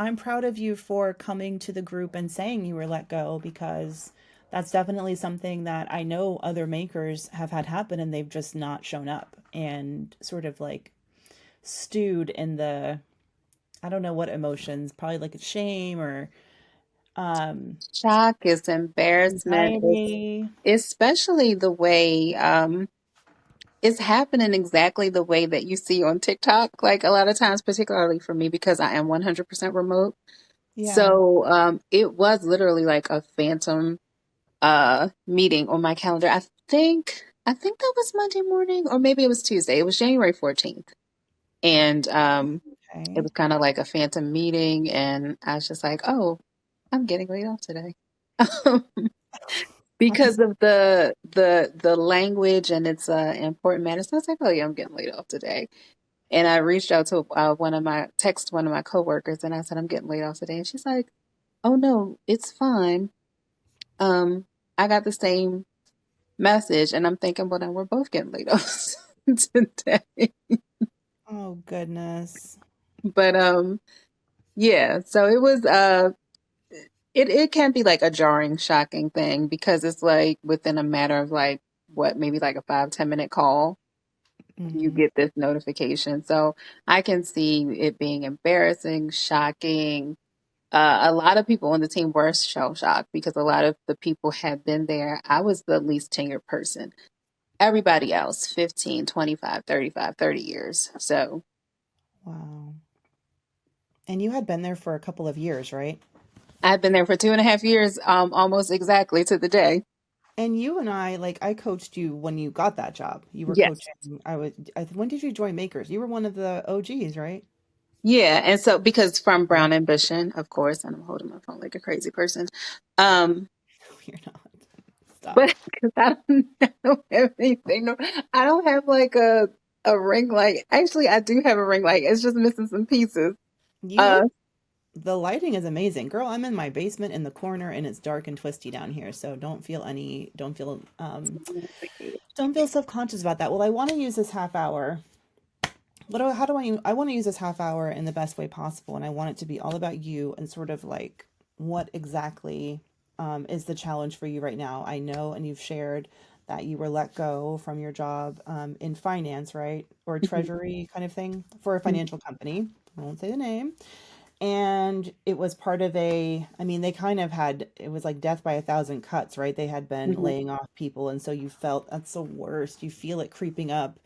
I'm proud of you for coming to the group and saying you were let go because that's definitely something that I know other makers have had happen and they've just not shown up and sort of like stewed in the, I don't know what emotions, probably like shame or Shock, it's embarrassment, it's anxiety. especially the way it's happening exactly the way that you see on TikTok. Like a lot of times, particularly for me, because I am 100% remote. Yeah. So it was literally like a phantom meeting on my calendar. I think that was Monday morning, or maybe it was Tuesday. It was January 14th. And it Okay. was kind of like a phantom meeting, and I was just like, oh, I'm getting laid off today. Because of the language and its important matter. So I was like, oh yeah, I'm getting laid off today. And I reached out to one of my coworkers, and I said, I'm getting laid off today. And she's like, oh no, it's fine. Um, I got the same message, and I'm thinking, well, then we're both getting laid off today. Oh, goodness. But yeah, so it was it can be like a jarring, shocking thing because it's like within a matter of like what, maybe like a 5-10 minute call, you Hmm. get this notification. So I can see it being embarrassing, shocking. A lot of people on the team were shell shocked because a lot of the people had been there. I was the least tenured person. Everybody else, 15, 25, 35, 30 years. So Wow. And you had been there for a couple of years, right? I've been there for 2.5 years, almost exactly to the day. And you and I, like, I coached you when you got that job. You were Yes. coaching. When did you join Makers? You were one of the OGs, right? Yeah, and so because from Brown Ambition, of course, and I'm holding my phone like a crazy person. Um, You're not. Stop. but because I don't have anything, no, I don't have like a ring light. Actually, I do have a ring light. It's just missing some pieces. You Uh, look, the lighting is amazing. Girl, I'm in my basement in the corner and it's dark and twisty down here. So don't feel self-conscious about that. Well, I want to use this half hour. How do I want to use this half hour in the best way possible. And I want it to be all about you and sort of like what exactly is the challenge for you right now. I know, and you've shared that you were let go from your job in finance, right? Or treasury kind of thing for a financial company. I won't say the name. And it was part of I mean, they kind of had, it was like death by a thousand cuts, right? They had been laying off people. And so you felt that's the worst. You feel it creeping up.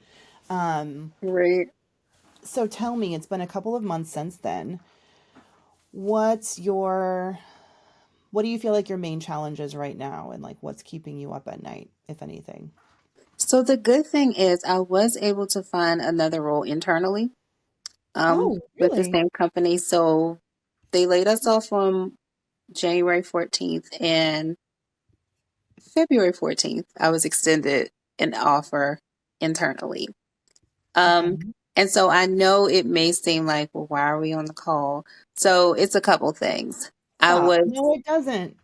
Um, Right. so tell me, it's been a couple of months since then. What's your, what do you feel like your main challenge is right now? And like what's keeping you up at night, if anything? So the good thing is I was able to find another role internally, Oh, with the really? same company. So they laid us off on January 14th, and February 14th, I was extended an offer internally. Okay. Um, and so I know it may seem like, well, why are we on the call? So it's a couple things. I Stop. was, No, it doesn't.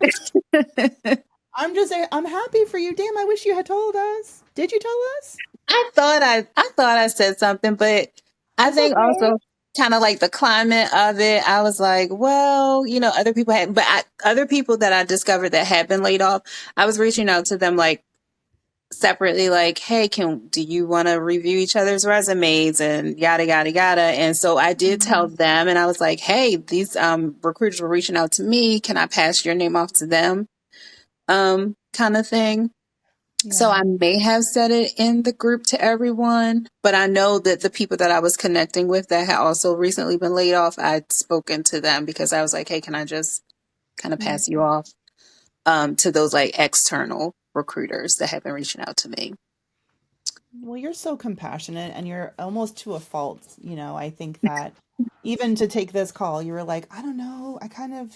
I I'm happy for you. Damn, I wish you had told us. Did you tell us? I thought I said something, but I It's think okay. also kind of like the climate of it, I was like, well, other people had, but other people that I discovered that had been laid off, I was reaching out to them like separately, like, hey, do you want to review each other's resumes and yada yada yada. And so I did tell Mhm. them, and I was like, hey, these recruiters were reaching out to me. Can I pass your name off to them? Kind of thing. So Yeah. I may have said it in the group to everyone, but I know that the people that I was connecting with that had also recently been laid off, I'd spoken to them because I was like, hey, can I just kind of pass you Mhm. off to those like external recruiters that have been reaching out to me? Well, you're so compassionate and you're almost to a fault. I think that even to take this call, you were like, I don't know,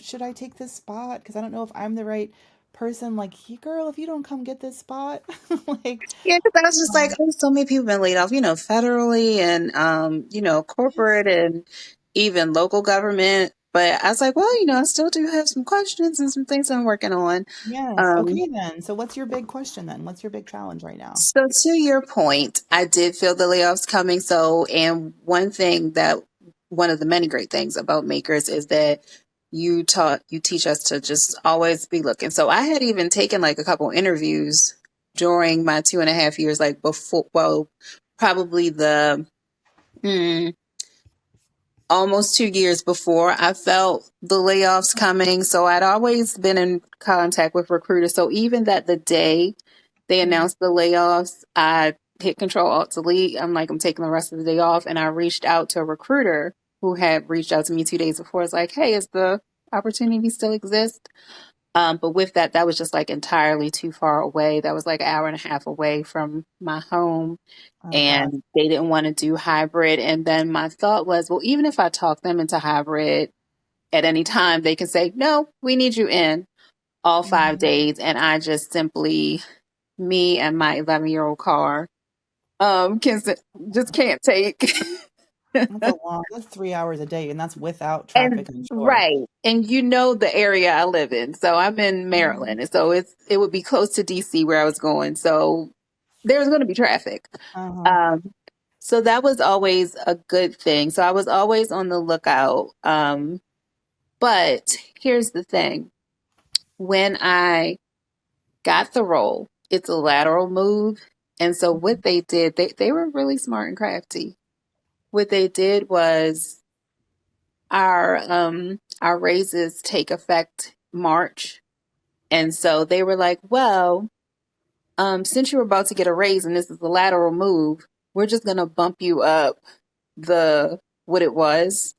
should I take this spot? Because I don't know if I'm the right person. Like, "Hey, girl, if you don't come get this spot, like, Yeah, because I was just like, um, oh, so many people have been laid off, federally and, yes. corporate and even local government. But I was like, well, I still do have some questions and some things I'm working on. Yes. Um, Okay, then. So, what's your big question then? What's your big challenge right now? so to your point, I did feel the layoffs coming. So, and one thing that one of the many great things about Makers is that you teach us to just always be looking. So I had even taken like a couple interviews during my 2.5 years, like before, well, probably hmm, almost 2 years before I felt the layoffs coming. So I'd always been in contact with recruiters. So even that the day they Mhm. announced the layoffs, I hit Control Alt Delete. I'm like, I'm taking the rest of the day off. And I reached out to a recruiter who had reached out to me 2 days before. It's like, hey, is the opportunity still exist? But with that, that was just like entirely too far away. That was like an hour and a half away from my home, Oh gosh. and they didn't want to do hybrid. And then my thought was, well, even if I talk them into hybrid at any time, they can say, no, we need you in all five Mhm. days. And I just simply, me and my 11-year-old car, just can't take. That's a long, that's 3 hours a day, and that's without And traffic, I'm sure. right. And you know the area I live in. So I'm in Mhm. Maryland. And so it would be close to DC where I was going. So there's going to be traffic. Uh-huh. Um, so that was always a good thing. So I was always on the lookout. But here's the thing. When I got the role, it's a lateral move. And so what they did, they were really smart and crafty. What they did was our raises take effect March. And so they were like, well, since you were about to get a raise and this is a lateral move, we're just gonna bump you up the what it was.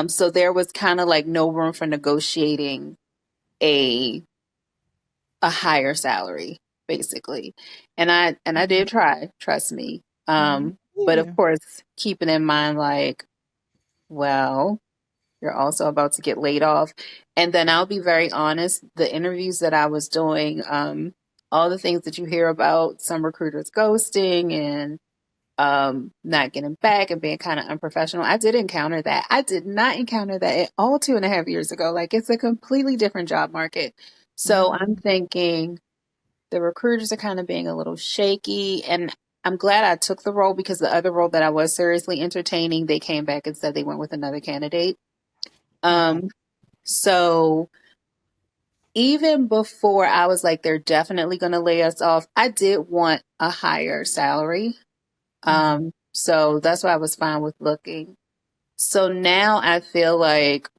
So there was kind of like no room for negotiating a a higher salary, basically. And I did Mhm. try, trust me. Mhm. But of You. course, keeping in mind like, well, you're also about to get laid off. And then I'll be very honest, the interviews that I was doing, all the things that you hear about some recruiters ghosting and not getting back and being kind of unprofessional. I did encounter that. I did not encounter that at all 2.5 years ago. Like it's a completely different job market. So I'm Mhm. thinking the recruiters are kind of being a little shaky, and I'm glad I took the role because the other role that I was seriously entertaining, they came back and said they went with another candidate. Okay. Um, so even before I was like, they're definitely going to lay us off, I did want a higher salary. Mhm. So that's why I was fine with looking. So now I feel like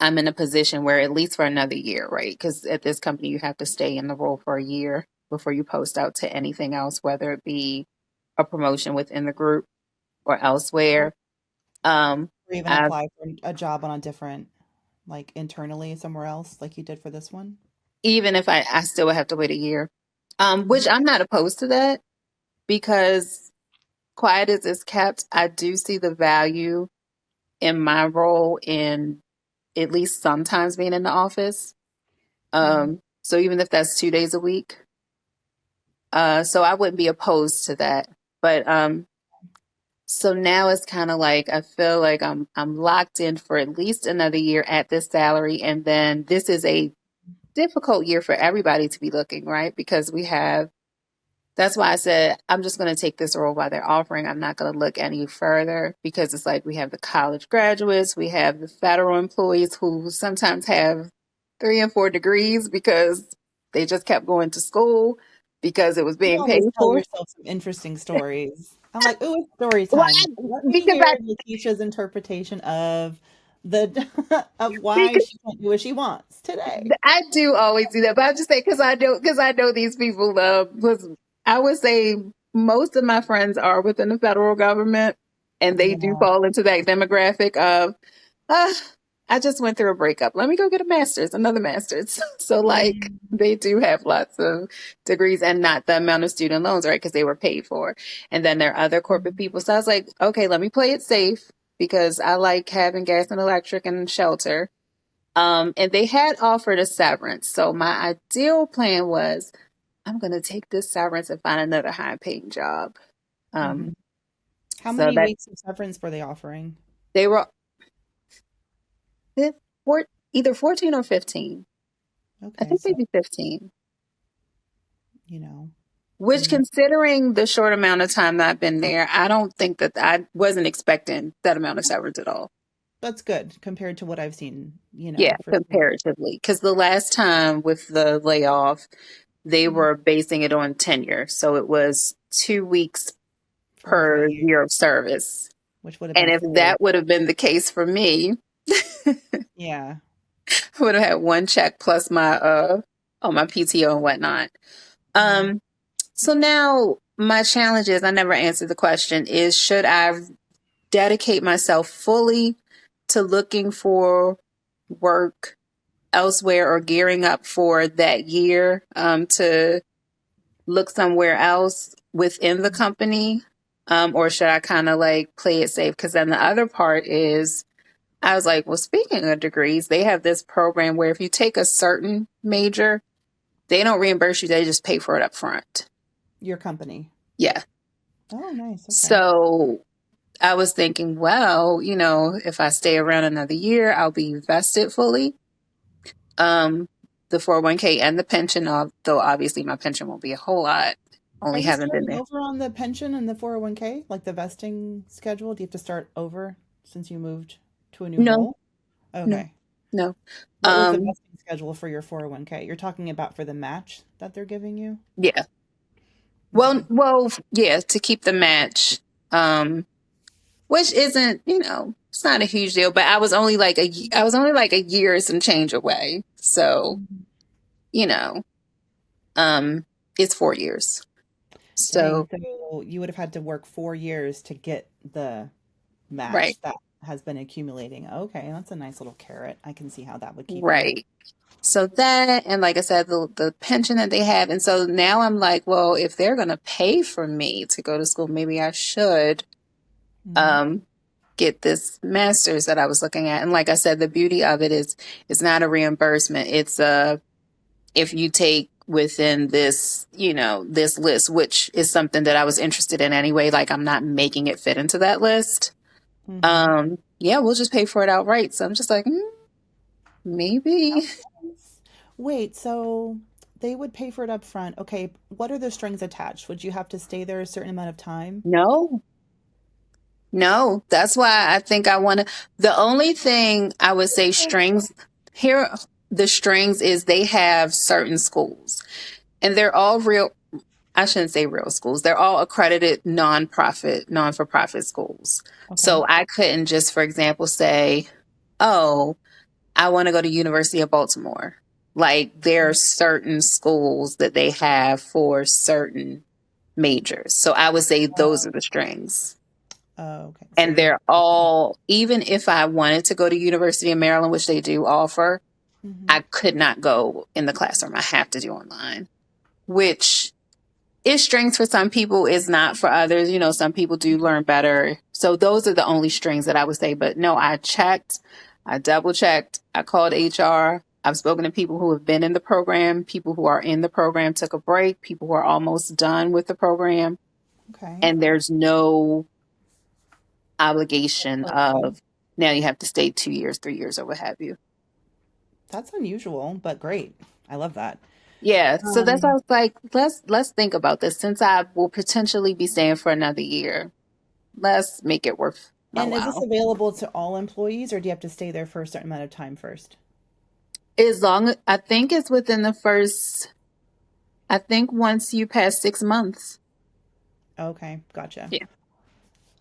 I'm in a position where at least for another year, right? Because at this company, you have to stay in the role for a year before you post out to anything else, whether it be a promotion within the group or elsewhere. Um, Or even I, apply for a job on a different, like internally somewhere else, like you did for this one. even if I still would have to wait a year, which Mhm. I'm not opposed to that because quiet as it's kept, I do see the value in my role in at least sometimes being in the office. Mhm. So even if that's 2 days a week, so I wouldn't be opposed to that. But so now it's kind of like I feel like I'm locked in for at least another year at this salary, and then this is a difficult year for everybody to be looking, right? Because we have. That's why I said I'm just going to take this role while they're offering. I'm not going to look any further because it's like we have the college graduates, we have the federal employees who sometimes have 3 and 4 degrees because they just kept going to school because it was You being paid always tell for. yourself some interesting stories. I'm like, "Ooh, it's story Well, time. Let me because hear LaKesha's interpretation of the of why because she can't do what she wants today." I do always do that, but I just say because I know these people. Was I would say most of my friends are within the federal government, and they do Yeah. fall into that demographic of, uh, I just went through a breakup. Let me go get a master's, another master's. So like Mhm. they do have lots of degrees and not the amount of student loans, right? Because they were paid for, and then there are other corporate Mhm. people. So I was like, okay, let me play it safe because I like having gas and electric and shelter. And they had offered a severance. So my ideal plan was I'm going to take this severance and find another high paying job. Um, Mhm. How so many that weeks of severance were they offering? they were four, either 14 or 15. I Okay, think so, maybe 15. you know. Which, Mhm. considering the short amount of time that I've been there, I don't think that I wasn't expecting that amount of severance at all. That's good compared to what I've seen, Yeah, for sure. comparatively. Because the last time with the layoff, they Mhm. were basing it on tenure. So it was 2 weeks For a full per year, year of service. which would have And been if 4. that would have been the case for me, Yeah. I would have had one check plus my PTO and whatnot. Mhm. Um, so now my challenge is, I never answered the question, is should I dedicate myself fully to looking for work elsewhere or gearing up for that year to look somewhere else within the company? Or should I kind of like play it safe? Because then the other part is, I was like, well, speaking of degrees, they have this program where if you take a certain major, they don't reimburse you, they just pay for it up front. Your company. Yeah. Oh, nice. Okay. So I was thinking, well, if I stay around another year, I'll be vested fully. Um, the 401k and the pension, though obviously my pension won't be a whole lot. Are Only you haven't been starting there. over on the pension and the 401k, like the vesting schedule? Do you have to start over since you moved to a new No, role? no, Okay. no. What was the Um, vesting schedule for your 401k? You're talking about for the match that they're giving you? yeah. Well, Okay. yeah, to keep the match. Which isn't, it's not a huge deal, but I was only like a year and some change away. So, Mhm. you know, um, it's 4 years. Dang. So, So you would have had to work 4 years to get the right, match that has been accumulating. Okay, that's a nice little carrot. I can see how that would keep you. right. So that, and like I said, the pension that they have. And so now I'm like, well, if they're going to pay for me to go to school, maybe I should, Hmm. um, get this master's that I was looking at. And like I said, the beauty of it is it's not a reimbursement. It's if you take within this, this list, which is something that I was interested in anyway, like I'm not making it fit into that list. Hmm. Yeah, we'll just pay for it outright. So I'm just like, maybe. Wait, so they would pay for it up front. Okay, what are the strings attached? Would you have to stay there a certain amount of time? No, no. That's why I think I want to. The only thing I would say strings here, the strings is they have certain schools and they're all real. I shouldn't say real schools. They're all accredited non-for-profit schools. Okay. So I couldn't just, for example, say, oh, I want to go to University of Baltimore. Like there are certain schools that they have for certain majors. So I would say those are the strings. Oh, okay. So And you would. they're all, even if I wanted to go to University of Maryland, which they do offer, Hmm. I could not go in the classroom. I have to do online, which is strings for some people, is not for others. Some people do learn better. So those are the only strings that I would say. But no, I checked, I double checked, I called HR. I've spoken to people who have been in the program, people who are in the program, took a break, people who are almost done with the program. Okay. And there's no obligation Okay. of now you have to stay 2 years, 3 years, or what have you. That's unusual, but great. I love that. Yeah. So that's why I Um, was like, let's think about this. Since I will potentially be staying for another year, let's make it worth my and is this while. available to all employees, or do you have to stay there for a certain amount of time first? As long I think it's within the first, I think once you pass 6 months. Okay, gotcha. Yeah.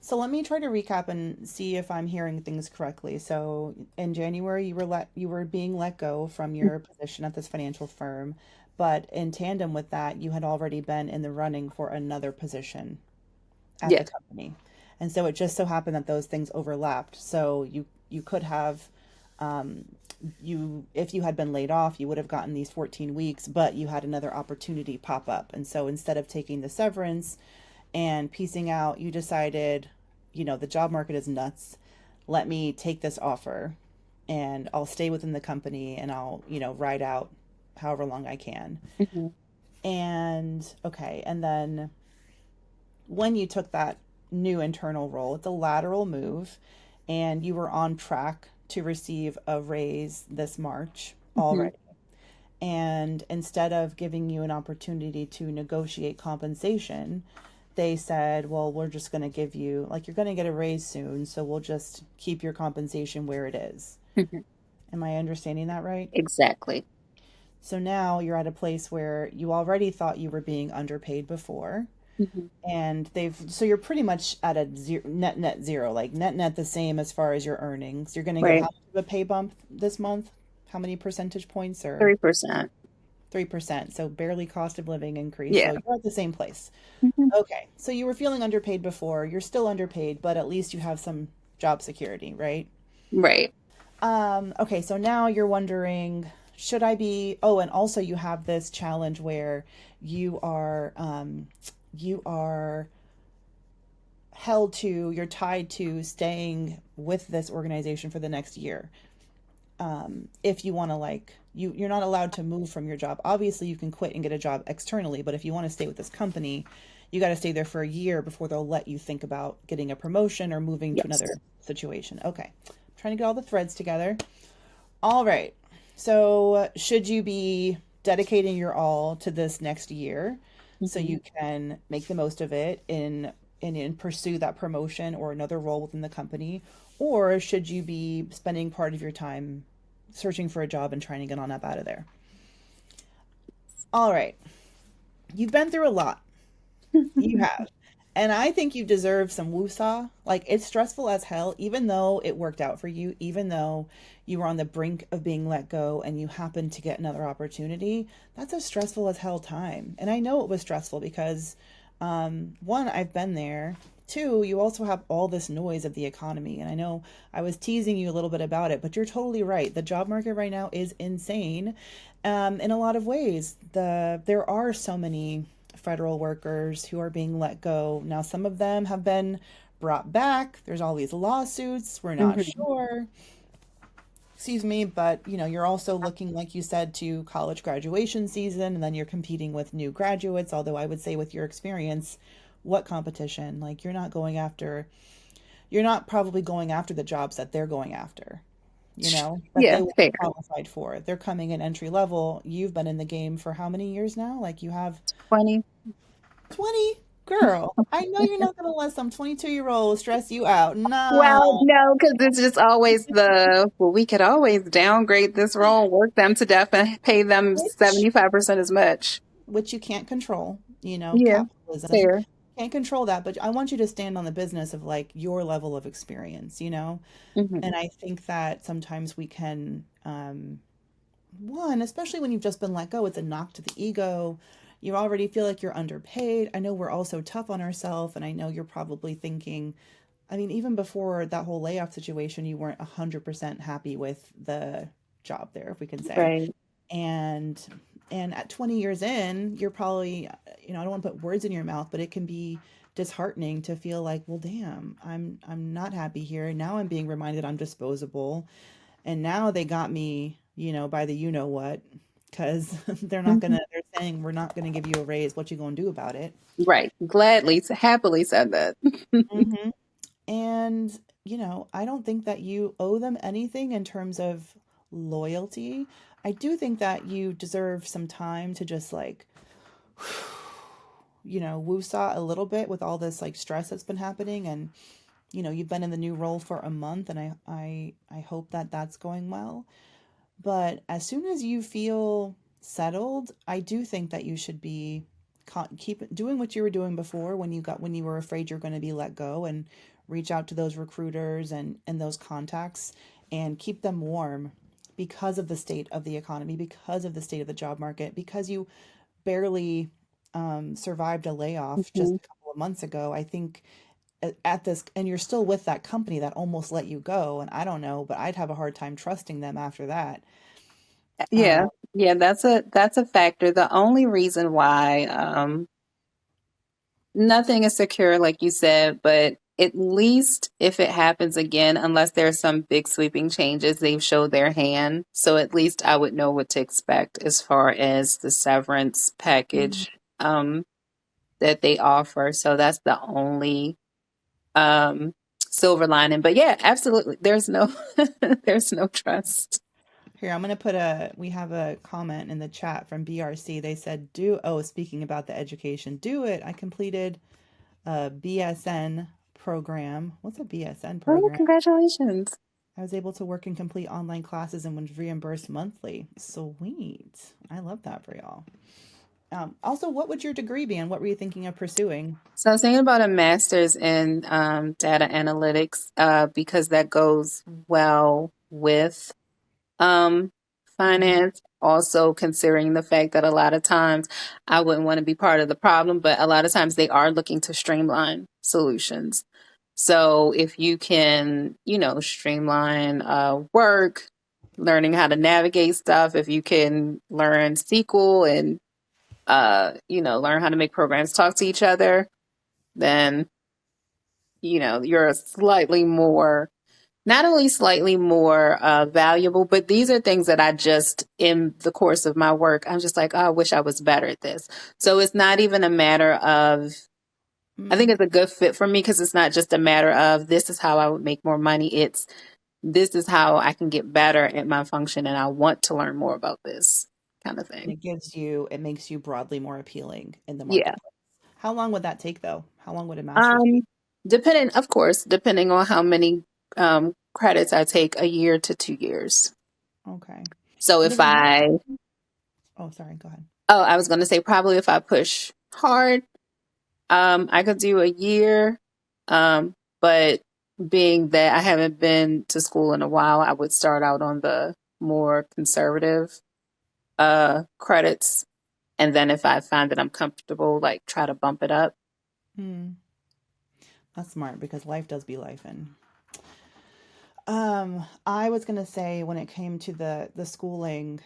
So let me try to recap and see if I'm hearing things correctly. So in January, you were being let go from your position at this financial firm, but in tandem with that, you had already been in the running for another position at the Yes. company. And so it just so happened that those things overlapped. So you could have um, you if you had been laid off, you would have gotten these 14 weeks, but you had another opportunity pop up. And so instead of taking the severance and piecing out, you decided, the job market is nuts. Let me take this offer and I'll stay within the company and I'll, ride out however long I can. Mhm. And okay, and then when you took that new internal role, it's a lateral move, and you were on track to receive a raise this March Mhm. already. And instead of giving you an opportunity to negotiate compensation, they said, well, we're just going to give you, like, you're going to get a raise soon, so we'll just keep your compensation where it is. Mhm. Am I understanding that right? Exactly. So now you're at a place where you already thought you were being underpaid before, Mhm. and so you're pretty much at a zero, net zero, like net the same as far as your earnings. You're going to get how Right. much of a pay bump this month? How many percentage points? Or 3%. 3%, so barely cost of living increase. Yeah. So you're at the same place. Mhm. Okay, so you were feeling underpaid before. You're still underpaid, but at least you have some job security, right? Right. Okay, so now you're wondering, should I be? Oh, and also you have this challenge where you are you're tied to staying with this organization for the next year. If you want to, like, you're not allowed to move from your job. Obviously you can quit and get a job externally, but if you want to stay with this company, you got to stay there for a year before they'll let you think about getting a promotion or moving to Yes. another situation. Okay, I'm trying to get all the threads together. All right, so should you be dedicating your all to this next year so Mhm. you can make the most of it in pursue that promotion or another role within the company, or should you be spending part of your time searching for a job and trying to get on up out of there? All right. You've been through a lot. You have. And I think you deserve some woosah. Like, it's stressful as hell, even though it worked out for you, even though you were on the brink of being let go and you happened to get another opportunity. That's a stressful as hell time. And I know it was stressful because, one, I've been there. Two, you also have all this noise of the economy. And I know I was teasing you a little bit about it, but you're totally right. The job market right now is insane, in a lot of ways. There are so many federal workers who are being let go. Now, some of them have been brought back. There's all these lawsuits. We're not Mhm. sure. Excuse me, but you're also looking, like you said, to college graduation season, and then you're competing with new graduates. Although I would say, with your experience, what competition? Like, you're not probably going after the jobs that they're going after, that Yeah, they will be fair. qualified for. They're coming in entry level. You've been in the game for how many years now? Like, you have 20. 20? Girl, I know you're not going to let some 22-year-old stress you out. Well, No. no, because it's just always well, we could always downgrade this role, work them to death, and pay them Which 75% as much. which you can't control, Yeah, capitalism. fair. Can't control that, but I want you to stand on the business of, like, your level of experience. Hmm. And I think that sometimes we can, one, especially when you've just been let go, it's a knock to the ego. You already feel like you're underpaid. I know we're also tough on ourselves, and I know you're probably thinking, I mean, even before that whole layoff situation, you weren't 100% happy with the job there, if we can say. Right. And at 20 years in, you're probably, I don't want to put words in your mouth, but it can be disheartening to feel like, well, damn, I'm not happy here. Now I'm being reminded I'm disposable, and now they got me, by the what, because Mhm. they're saying we're not gonna give you a raise. What you gonna do about it? Right. Gladly, happily said that. Hmm. And, I don't think that you owe them anything in terms of loyalty. I do think that you deserve some time to just, like, woosah a little bit with all this, like, stress that's been happening. And, you've been in the new role for a month, and I hope that that's going well. But as soon as you feel settled, I do think that you should be keep doing what you were doing before, when you were afraid you're going to be let go, and reach out to those recruiters and those contacts, and keep them warm, because of the state of the economy, because of the state of the job market, because you barely survived a layoff just Mhm. a couple of months ago. I think at this, and you're still with that company that almost let you go, and I don't know, but I'd have a hard time trusting them after that. Yeah. Yeah, that's a factor. The only reason why nothing is secure, like you said, but at least if it happens again, unless there's some big sweeping changes, they've showed their hand. So at least I would know what to expect as far as the severance Mhm. package that they offer. So that's the only um silver lining. But yeah, absolutely. There's no there's no trust. Here, I'm gonna we have a comment in the chat from BRC. They said, speaking about the education, do it. I completed a BSN program. What's a BSN Oh, program? congratulations. I was able to work and complete online classes and was reimbursed monthly. Sweet. I love that for y'all. Also, what would your degree be and what were you thinking of pursuing? So I was thinking about a master's in data analytics because that goes well with um, Mhm. finance. Also, considering the fact that a lot of times I wouldn't want to be part of the problem, but a lot of times they are looking to streamline solutions. So if you can, streamline work, learning how to navigate stuff, if you can learn SQL and, learn how to make programs talk to each other, then, you're slightly more not only slightly more valuable, but these are things that I just, in the course of my work, I'm just like, oh, I wish I was better at this. So it's not even a matter of, I think Mm. it's a good fit for me because it's not just a matter of this is how I would make more money. It's this is how I can get better at my function and I want to learn more about this kind of And thing. it makes you broadly more appealing in the Yeah. marketplace. How long would that take though? How long would a master's be? Um, depending on how many credits I take, a year to 2 years. Okay. So And if does it have, I oh, sorry, go ahead. Oh, I was going to say probably if I push hard, I could do a year. But being that I haven't been to school in a while, I would start out on the more conservative credits. And then if I find that I'm comfortable, like try to bump it up. Hmm. That's smart because life does be life. And I was gonna say when it came to the schooling,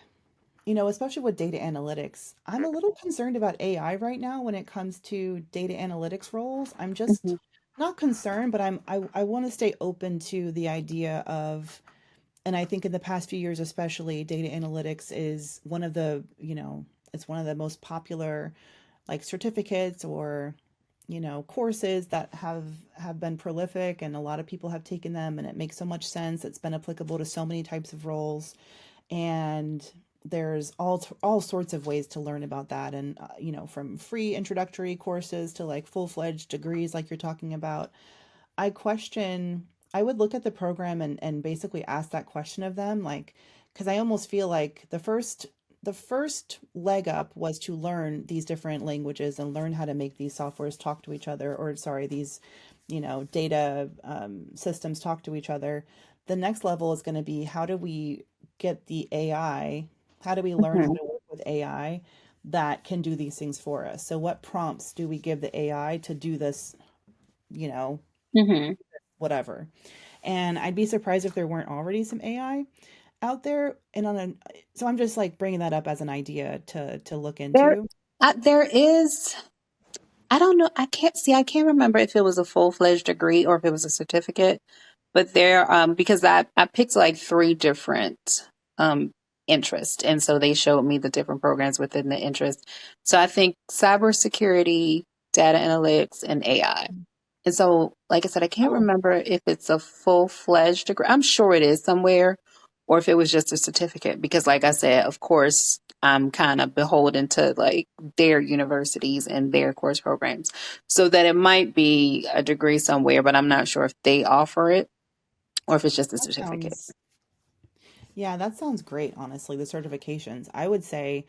especially with data analytics, I'm a little concerned about AI right now when it comes to data analytics roles. I'm just Mhm. not concerned, but I want to stay open to the idea of, and I think in the past few years especially, data analytics is one of the, it's one of the most popular like certificates or courses that have been prolific and a lot of people have taken them and it makes so much sense. It's been applicable to so many types of roles and there's all sorts of ways to learn about that and from free introductory courses to like full-fledged degrees like you're talking about. I question, I would look at the program and basically ask that question of them, like, because I almost feel like the first leg up was to learn these different languages and learn how to make these softwares talk to each other, or sorry, these, data systems talk to each other. The next level is going to be how do we get the AI, how do we learn how Mhm. to work with AI that can do these things for us? So what prompts do we give the AI to do this, you know, Mhm. whatever. And I'd be surprised if there weren't already some AI out there. And so I'm just like bringing that up as an idea to look There, into. there is. I don't know. I can't remember if it was a full-fledged degree or if it was a certificate. But there, because I picked like three different um interests, and so they showed me the different programs within the interest. So I think cybersecurity, data analytics, and AI. And so, like I said, I can't Oh, remember if it's a full-fledged degree. I'm sure it is somewhere, or if it was just a certificate. Because, like I said, of course, I'm kind of beholden to like their universities and their course programs. So that it might be a degree somewhere, but I'm not sure if they offer it or if it's just a that certificate. sounds, yeah, that sounds great, honestly, the certifications. I would say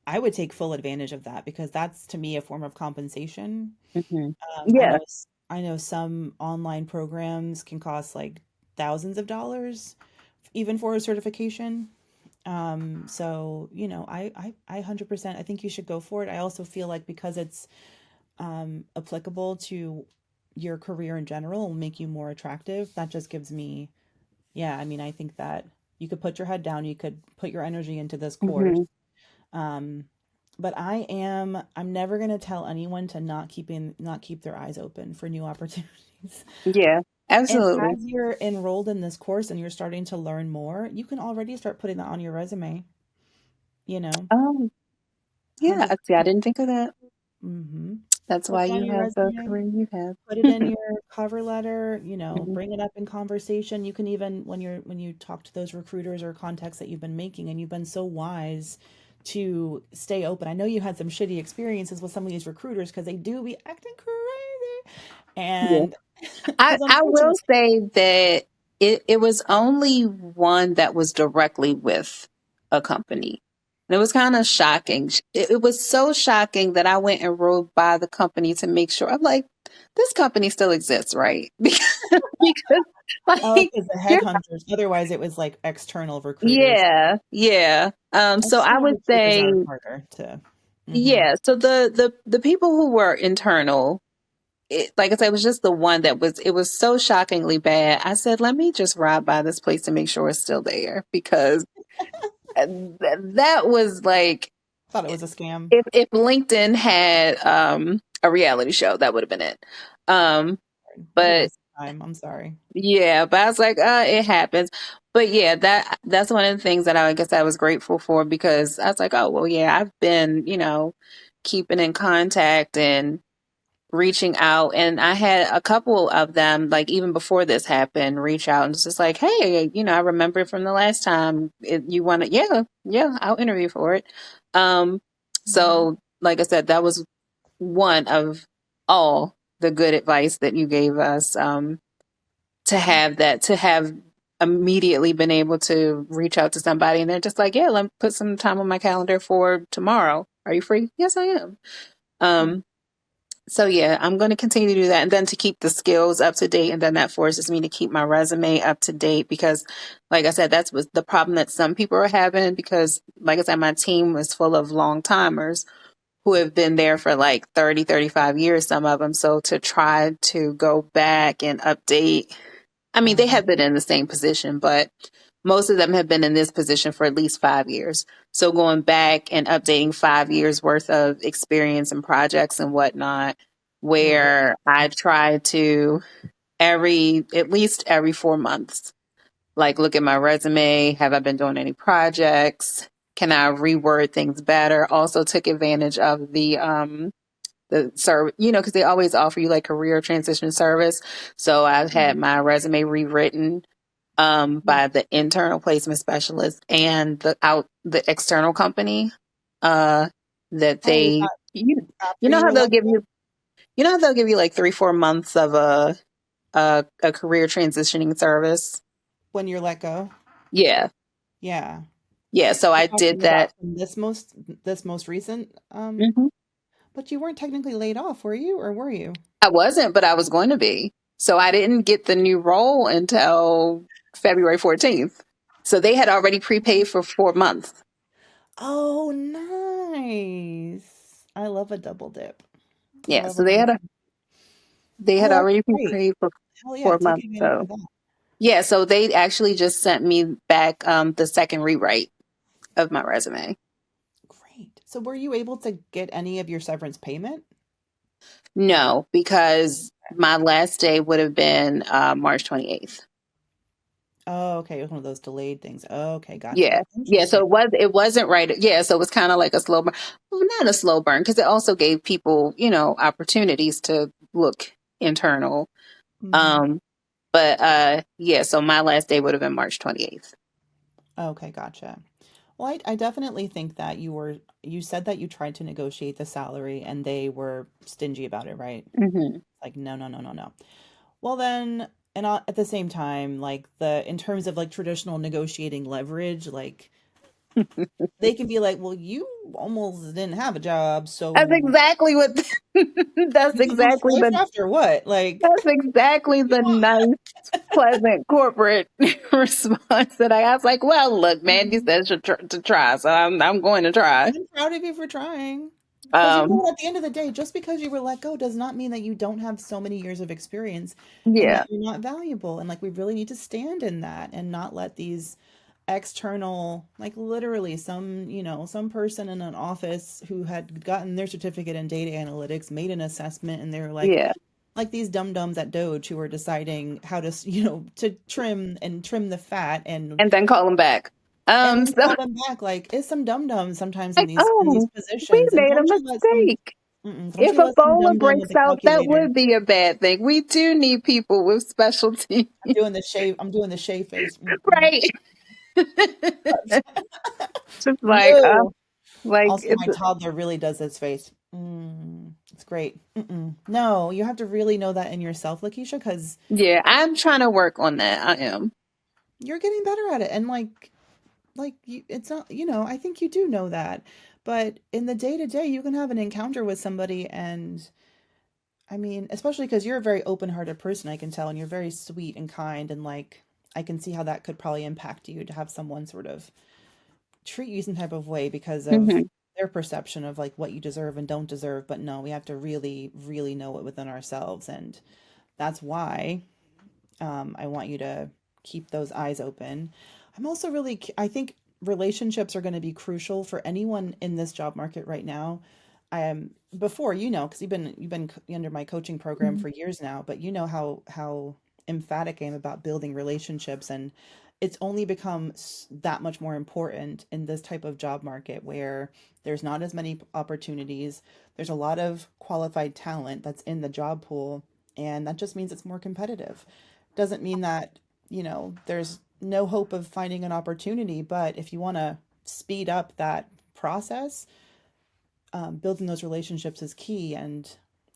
I would take full advantage of that because that's to me a form of compensation. Hmm. Um, I Yeah. know I know some online programs can cost like thousands of dollars even for a certification. So, I 100%, I think you should go for it. I also feel like because it's applicable to your career in general will make you more attractive. That just gives me, yeah, I mean, I think that you could put your head down, you could put your energy into this course. Hmm. Um, but I'm never going to tell anyone to not keep their eyes open for new opportunities. Yeah, And absolutely. as you're enrolled in this course and you're starting to learn more, you can already start putting that on your resume, you know, Um, yeah, I see. I 100%. didn't think of that. Mm-hmm. That's Put why it on you your have the resume. career you have. Put it in your cover letter, Mhm. bring it up in conversation. You can even when you talk to those recruiters or contacts that you've been making, and you've been so wise to stay open. I know you had some shitty experiences with some of these recruiters because they do be acting crazy. Yeah. And I because I will unfortunately, say that it was only one that was directly with a company. And it was kind of shocking. It was so shocking that I went and rode by the company to make sure. I'm like, this company still exists, right? Because oh, like because the you're headhunters, otherwise it was like external recruiters. yeah, yeah. So I External would recruiters say are harder to. Hmm. yeah. So the people who were internal, like I said, it was just the one that was, it was so shockingly bad. I said, let me just ride by this place to make sure it's still there because that was like, Thought it was a scam. if LinkedIn had a reality show, that would have been it. Um, What a but waste of time. I'm sorry. yeah, but I was like, it happens. But yeah, that's one of the things that I guess I was grateful for because I was like, oh, well, yeah, I've been, keeping in contact and reaching out, and I had a couple of them, like even before this happened, reach out and it's just like, hey, I remember from the last time you want to, yeah, I'll interview for it. Um, Mhm. so like I said, that was one of all the good advice that you gave us, to have immediately been able to reach out to somebody and they're just like, yeah, let me put some time on my calendar for tomorrow. Are you free? Yes, I am. Um, so yeah, I'm going to continue to do that and then to keep the skills up to date. And then that forces me to keep my resume up to date because like I said, that's was the problem that some people are having because like I said, my team was full of long timers who have been there for like 30, 35 years, some of them. So to try to go back and update, I mean, they Uh, have been in the same position, but most of them have been in this position for at least 5 years. So going back and updating 5 years worth of experience and projects and whatnot, you're really where I try to at least every 4 months, like look at my resume. Have I been doing any projects? Can I reword things better? Also took advantage of the service, because they always offer you like career transition service. So I've had my resume rewritten by the internal placement specialist and the external company that oh, was they that you after know you how were they'll let give go? you like 3-4 months of a career transitioning service. When you're let go? Yeah, Yeah. yeah. So You're I did talking that. about from this most recent, Hmm. but you weren't technically laid off, were you, or were you? I wasn't, but I was going to be. So I didn't get the new role until February 14th. So they had already prepaid for 4 months. Oh, nice. I love a double dip. I Yeah. love So a nice. they Oh, had that's already great. prepaid for Hell yeah, four take months. advantage So of that. yeah. So they actually just sent me back the second rewrite of my resume. Great. So were you able to get any of your severance payment? No, because my last day would have been March 28th. Oh, okay. It was one of those delayed things. Okay, Yeah. gotcha. Yeah. So Interesting. it wasn't right. Yeah. So it was kind of like a slow burn. Well, not a slow burn because it also gave people, opportunities to look internal. Hmm. Um, but yeah, so my last day would have been March 28th. Okay, gotcha. Well, I definitely think that you said that you tried to negotiate the salary and they were stingy about it, right? Hmm. Like, no, no, no, no, no. Well, then, and at the same time, like in terms of like traditional negotiating leverage, like they can be like, well, you almost didn't have a job, That's so exactly what that's you gonna have exactly a life the after what? Like, that's exactly the nice, pleasant corporate response that I was like, well, look, man, you said to try, so I'm going to try. I'm proud of you for trying. Because you know Um, what, at the end of the day, just because you were let go does not mean that you don't have so many years of experience and that yeah, you're not valuable. And like we really need to stand in that and not let these external, like literally some person in an office who had gotten their certificate in data analytics made an assessment and they're yeah, like these dum dums at Doge who are deciding how to, to trim the fat and then call them back. and then So call them back like it's some dum dums sometimes like, in these oh, we positions and made a don't you let some mistake. Mm-mm. Don't If you a let some bowler dum dum with breaks the out, that calculator. would be a bad thing. We do need people with specialty, I'm doing the shave. I'm doing the shave face. Mm-mm. right? Just No. like Also, it's my toddler really does this face. It's great. No, you have to really know that in yourself, Lakeisha, because yeah. I'm trying to work on that. I am. you're getting better at it. And it's not, I think you do know that. But in the day to day, you can have an encounter with somebody. And I mean, especially because you're a very open hearted person, I can tell, and you're very sweet and kind. And like, I can see how that could probably impact you to have someone sort of treat you some type of way because of Hmm. their perception of like what you deserve and don't deserve. But no, we have to really, really know it within ourselves. And that's why I want you to keep those eyes open. I'm also really, I think relationships are going to be crucial for anyone in this job market right now. I am before, because you've been under my coaching program for years now, but you know how emphatic I am about building relationships, and it's only become that much more important in this type of job market where there's not as many opportunities. There's a lot of qualified talent that's in the job pool, and that just means it's more competitive. Doesn't mean that, there's no hope of finding an opportunity, but if you want to speed up that process, building those relationships is key. And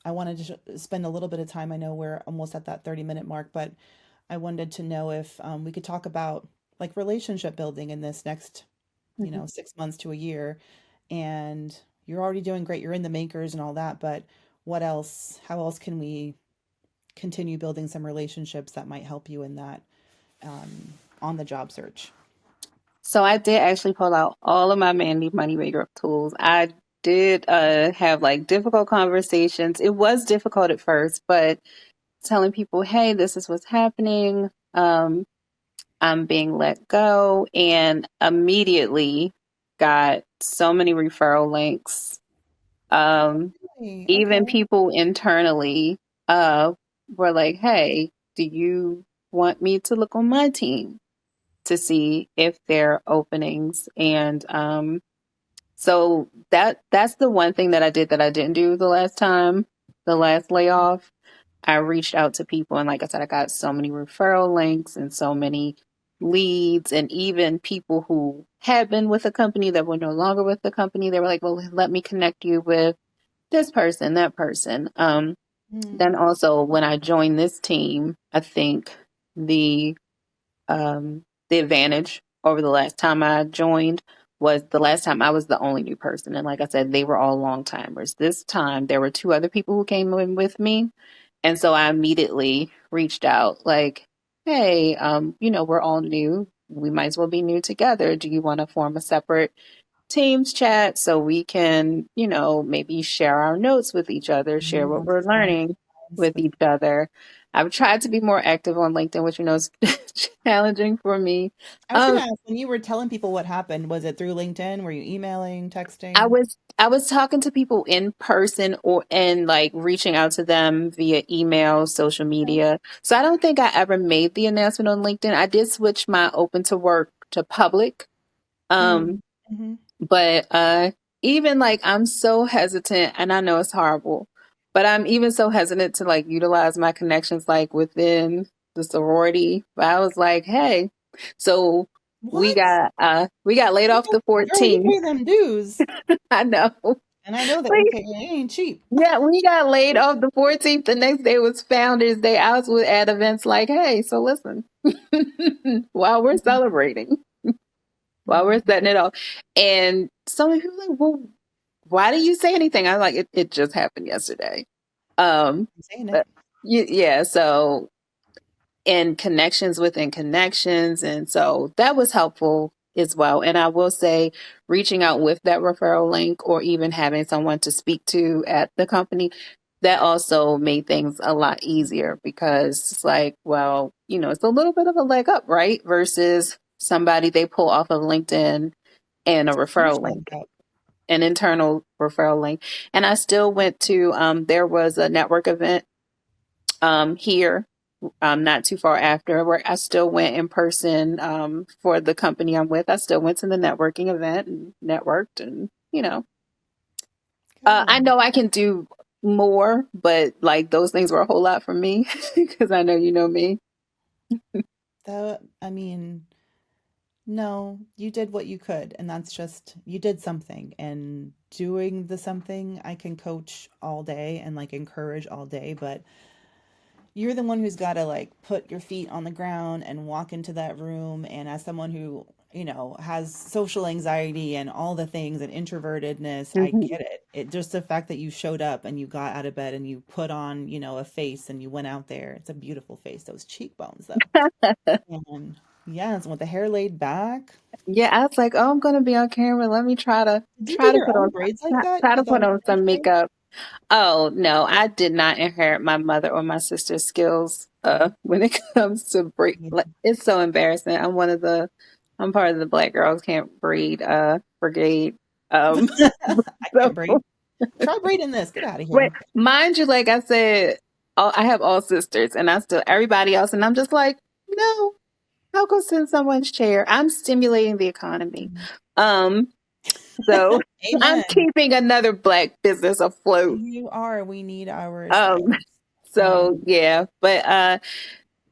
I wanted to spend a little bit of time. I know we're almost at that 30-minute mark, but I wanted to know if we could talk about like relationship building in this next, Hmm. 6 months to a year. And you're already doing great. You're in the makers and all that, but what else? How else can we continue building some relationships that might help you in that on the job search? So I did actually pull out all of my Mandi MoneyMaker tools. I did have like difficult conversations. It was difficult at first, but telling people, hey, this is what's happening. I'm being let go, and immediately got so many referral links. Um, Hey, Even okay. people internally uh, were like, hey, do you want me to look on my team to see if there are openings? And so that's the one thing that I did that I didn't do the last time, the last layoff. I reached out to people, and like I said, I got so many referral links and so many leads, and even people who had been with the company that were no longer with the company. They were like, well, let me connect you with this person, that person. Then Mm, also when I joined this team, I think the the advantage over the last time I joined was the last time I was the only new person. And like I said, they were all long timers. This time there were two other people who came in with me. And so I immediately reached out like, hey, we're all new. We might as well be new together. Do you want to form a separate Teams chat so we can, maybe share our notes with each other, share what we're that's nice. learning with each other. I've tried to be more active on LinkedIn, which is challenging for me. I was Um, gonna ask, when you were telling people what happened, was it through LinkedIn? Were you emailing, I texting? was I was talking to people in person or and like reaching out to them via email, social Okay. media. So I don't think I ever made the announcement on LinkedIn. I did switch my open to work to public. Um, Mm-hmm. But even like I'm so hesitant, and I know it's horrible, but I'm even so hesitant to like utilize my connections like within the sorority. But I was like, hey, so What? we got laid off the Girl, you 14th. pay them dues. I know. And I know that We, AKA ain't cheap. yeah, we got laid off the 14th. The next day was Founders Day. I was at events like, hey, so listen, while we're celebrating, while we're Mm, setting it off. And some people were like, well, why did you say anything? I was like, it just happened yesterday. I'm saying it. But yeah, so and connections within connections. And so that was helpful as well. And I will say, reaching out with that referral link or even having someone to speak to at the company, that also made things a lot easier because it's like, well, it's a little bit of a leg up, right? Versus somebody they pull off of LinkedIn and a Huge referral leg link, up. an internal referral link. And I still went to, there was a network event here, not too far after, where I still went in person for the company I'm with. I still went to the networking event and networked and. I Good. know I can do more, but like those things were a whole lot for me because I know you know me. That, I mean, no, you did what you could, and that's just, you did something. And doing the something, I can coach all day and like encourage all day, but you're the one who's got to like put your feet on the ground and walk into that room. And as someone who, has social anxiety and all the things and introvertedness, I Mhm. get it. It just the fact that you showed up and you got out of bed and you put on, a face and you went out there. It's a beautiful face, those cheekbones though. And yes, with the hair laid back. Yeah, I was like, oh, I'm gonna be on camera. Let me try to Did you do your put own on braids like that? You try to got the put old on French some braid? makeup. Oh no, I did not inherit my mother or my sister's skills when it comes to braid. Yeah. Like, it's so embarrassing. I'm part of the Black Girls Can't Breed brigade. Um I so can't braid. Try braiding this. Get out of but here. mind you, like I said, I have all sisters and I still everybody else and I'm just like, no, I'll go sit in someone's chair. I'm stimulating the economy. Um so I'm Amen. keeping another black business afloat. You are. We need our Um stylists. so yeah, but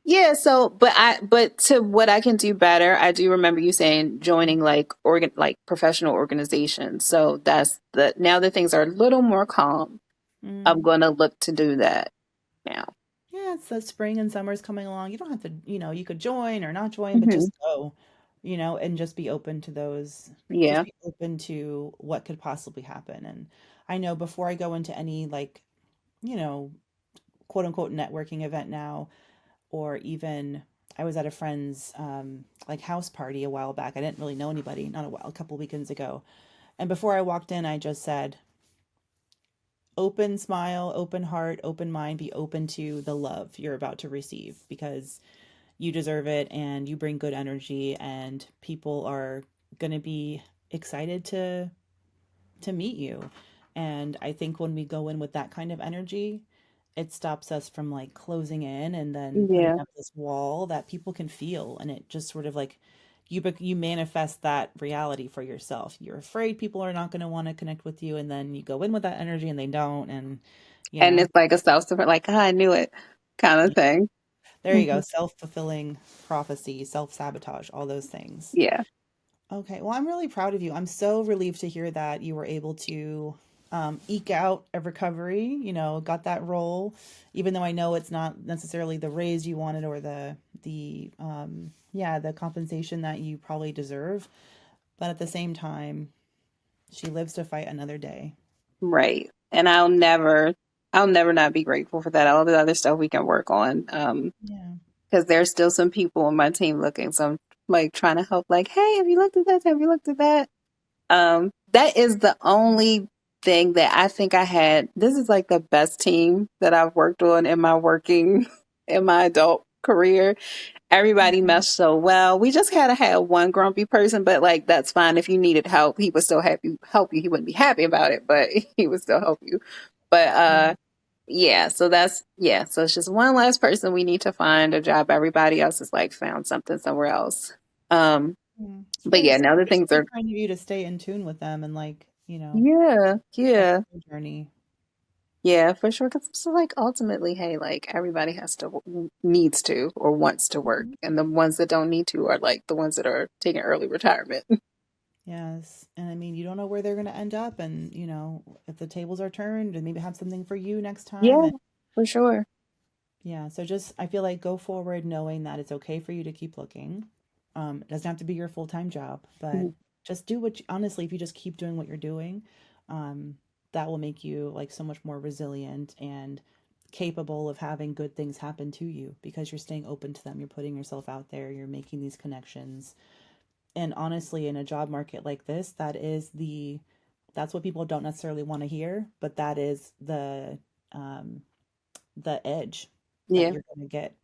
yeah, so but to what I can do better, I do remember you saying joining like professional organizations. So that's the now that things are a little more calm, I'm Mm. gonna look to do that now. Yeah, it's the spring and summer's coming along. You don't have to, you could join or not join, but Hmm. just go, and just be open to those, just Yeah. be open to what could possibly happen. And I know before I go into any like, you know, quote unquote networking event now, or even I was at a friend's like house party a while back. I didn't really know anybody, not a couple weekends ago. And before I walked in, I just said, open smile, open heart, open mind, be open to the love you're about to receive because you deserve it and you bring good energy and people are going to be excited to meet you. And I think when we go in with that kind of energy, it stops us from like closing in and then putting Yeah. up this wall that people can feel. And it just sort of like you manifest that reality for yourself. You're afraid people are not going to want to connect with you, and then you go in with that energy and they don't. And you And know, it's like a self-support, like, ah, I knew it kind of yeah, thing. there you go. Mhm. Self-fulfilling prophecy, self-sabotage, all those things. Yeah. Okay, well, I'm really proud of you. I'm so relieved to hear that you were able to eke out a recovery, got that role, even though I know it's not necessarily the raise you wanted or the compensation that you probably deserve. But at the same time, she lives to fight another day. Right. And I'll never not be grateful for that. All the other stuff we can work on. Yeah. Because there's still some people on my team looking. So I'm like trying to help, like, hey, have you looked at this? Have you looked at that? That is the only thing that I think I had. This is like the best team that I've worked on in my working, in my adult career. Everybody Mhm. meshed so well. We just had to have one grumpy person, but like that's fine. If you needed help, he would still help you. He wouldn't be happy about it, but he would still help you. But Yeah. yeah, so so it's just one last person we need to find a job. Everybody else is like found something somewhere else. Um, Yeah. It's but very yeah, now smart. the It's things really are kind of you to stay in tune with them and like, yeah, trust yeah. their journey. Yeah, for sure. Because so like ultimately, hey, like everybody has to needs to or wants to work, Mhm. and the ones that don't need to are like the ones that are taking early retirement. Yes. And I mean, you don't know where they're going to end up. And, if the tables are turned and maybe have something for you next time. Yeah, And for sure. yeah, so just, I feel like go forward knowing that it's okay for you to keep looking. It doesn't have to be your full-time job, but Mhm. just do honestly, if you just keep doing what you're doing, um, that will make you like so much more resilient and capable of having good things happen to you because you're staying open to them. You're putting yourself out there, you're making these connections. And honestly, in a job market like this, that's what people don't necessarily want to hear, but that is um, the edge that Yeah, you're going to get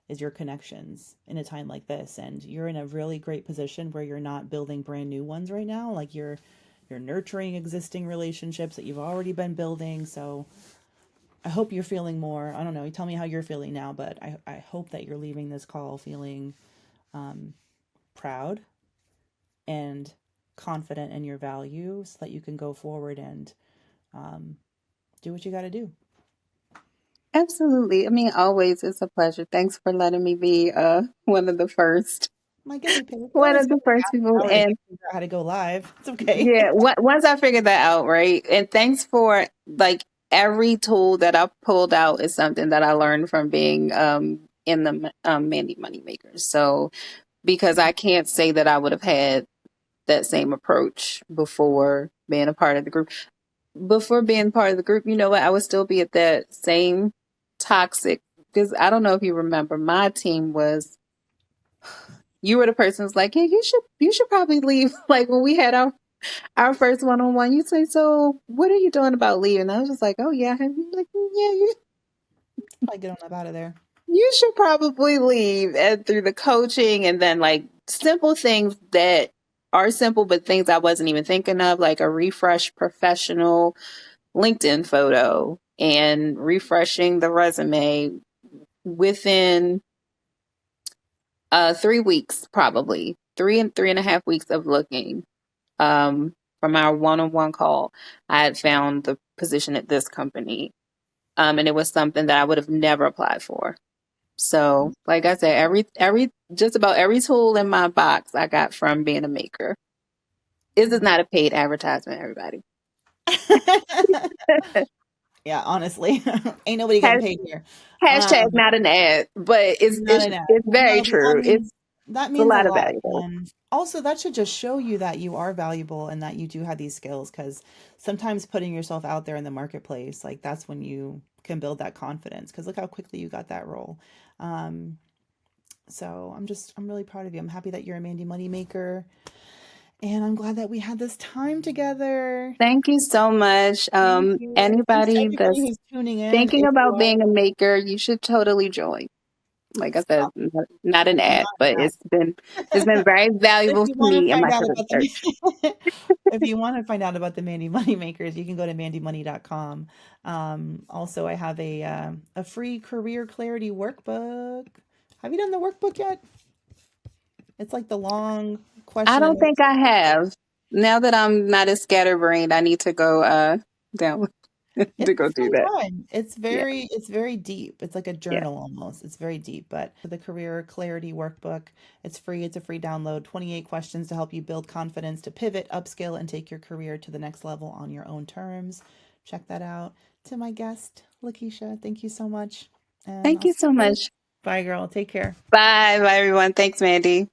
is your connections in a time like this. And you're in a really great position where you're not building brand new ones right now. Like you're nurturing existing relationships that you've already been building. So I hope you're feeling more. I don't know. You tell me how you're feeling now, but I hope that you're leaving this call feeling proud and confident in your value so that you can go forward and do what you got to do. Absolutely. I mean, always it's a pleasure. Thanks for letting me be one of the first My guinea pig. It one only of took the me first half an people. hour to And figure out how to go live. It's okay. yeah, once I figured that out, right? And thanks for like every tool that I pulled out is something that I learned from being in the Mandi MoneyMakers. So because I can't say that I would have had that same approach before being a part of the group. Before being part of the group, you know what? I would still be at that same toxic, because I don't know if you remember, my team was, you were the person who's like, yeah, you should probably leave. Like when we had our first one-on-one, you say, so what are you doing about leaving? I was just like, oh yeah. And you're like, yeah, Probably get on up out of there. you should probably leave. And through the coaching and then like simple things that are simple, but things I wasn't even thinking of, like a refresh professional LinkedIn photo and refreshing the resume within 3 weeks, probably 3.5 weeks of looking. From our one-on-one call, I had found the position at this company. And it was something that I would have never applied for. So, like I said, every just about every tool in my box I got from being a maker. This is not a paid advertisement, everybody. Yeah, honestly, ain't nobody getting Has, paid here. hashtag Um, not an ad, but it's Not it's an ad. it's very No, but true. It's that a means a lot of lot. value though. And also that should just show you that you are valuable and that you do have these skills, because sometimes putting yourself out there in the marketplace, like that's when you can build that confidence, because look how quickly you got that role. Um, so I'm really proud of you. I'm happy that you're a Mandi Moneymaker, and I'm glad that we had this time together. Thank you so much. Thank you. And thanks to Anybody everybody that's who's tuning in. thinking If you about are, being a maker, you should totally join. Like I said, not an ad, not but it's been very If valuable you for want to me and find my out career about search. the if you want to find out about the Mandi Moneymakers, you can go to mandymoney.com. Also, I have a free career clarity workbook. Have you done the workbook yet? It's like the long I question and don't think answer. I have. Now that I'm not as scatterbrained, I need to go down to It's a go do fun that. time. Yeah. It's very deep. It's like a Yeah. journal almost. It's very deep. But for the career clarity workbook, it's free. It's a free download. 28 questions to help you build confidence to pivot, upskill, and take your career to the next level on your own terms. Check that out. To my guest, LaKesha, thank you so much. And Thank I'll you see so you later. much. Bye, girl. Take care. Bye, everyone. Thanks, Mandy.